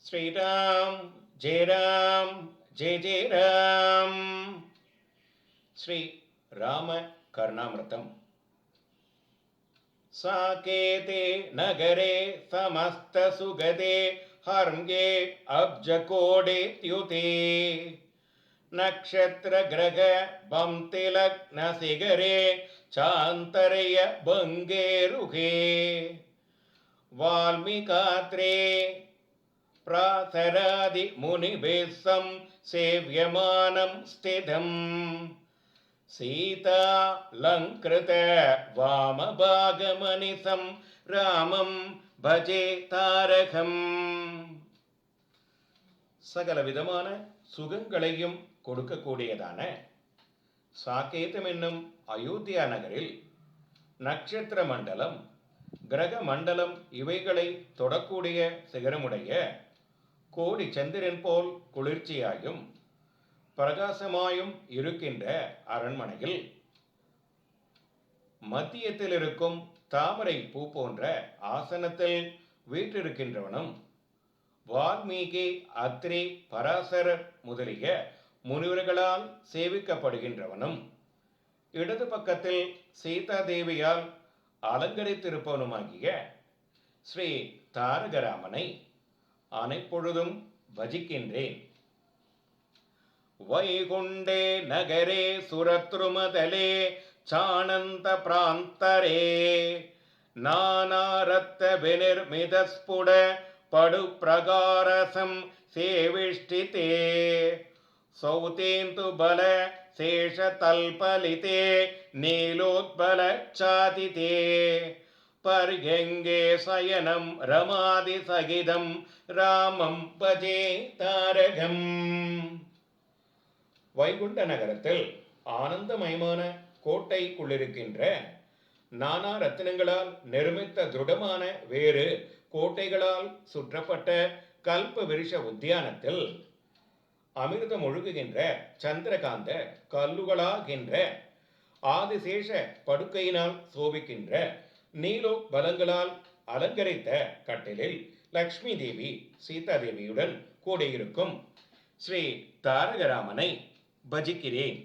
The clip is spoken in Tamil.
श्रीराम जय राम जय जय राम. श्री राम कर्णामृतम. साकेते नगरे समस्त सुगदे हर्म्ये अब्जकोडेत्युते नक्षत्र ग्रह बंतिलग्न सिगरे चांतरय बंगेरुहे वाल्मीकात्रे प्रातरादि मुनिभेस्सं सेव्यमानं स्थितम् सीतालङ्कृत वामभागमनिसं रामं भजे तारकम्. சகல விதமான சுகங்களையும் கொடுக்கக்கூடியதான சாகேதம் என்னும் அயோத்தியா நகரில் நட்சத்திர மண்டலம், கிரக மண்டலம் இவைகளை தொடக்கூடிய சிகரமுடைய கோடி சந்திரன் போல் குளிர்ச்சியாயும் பிரகாசமாயும் இருக்கின்ற அரண்மனையில் மத்தியத்தில் இருக்கும் தாமரை பூ போன்ற ஆசனத்தில் வீற்றிருக்கின்றவனும் வால்மீகி, அத்ரி, பராசரர் முதலிய முனிவர்களால் சேவிக்கப்படுகின்றவனும் இடது பக்கத்தில் சீதாதேவியால் அலங்கரித்திருப்பவனுமாகிய ஸ்ரீ தாரகராமனை அனைப்பொழுதும் பஜிக்கின்றேன். வைகுண்டே நகரே சுரத்ருமதலே சாணந்த பிராந்தரே நானாரத்த வினிர்மிதஸ்புட படு பிரகாரசம் சேவிஷ்டிதே சௌதேந்து பல சேஷ தல்பலிதே நீலோத்பல சாதிதே பர்யங்கே சயனம் ரமாதி சகிதம் ராமம் பஜே தாரகம். வைகுண்ட நகரத்தில் ஆனந்தமயமான கோட்டைக்குள்ளிருக்கின்ற நானா ரத்தினங்களால் நிர்மித்த திருடமான வேறு கோட்டைகளால் சுற்றப்பட்ட கல்ப விருஷ உத்தியானத்தில் அமிர்தம் ஒழுகுகின்ற சந்திரகாந்த கல்லுகளாகின்ற ஆதிசேஷ படுக்கையினால் சோபிக்கின்ற நீலோ பலங்களால் அலங்கரித்த கட்டிலில் லக்ஷ்மி தேவி சீதாதேவியுடன் கூடியிருக்கும் ஸ்ரீ தாரகராமனை பஜிக்கிறேன்.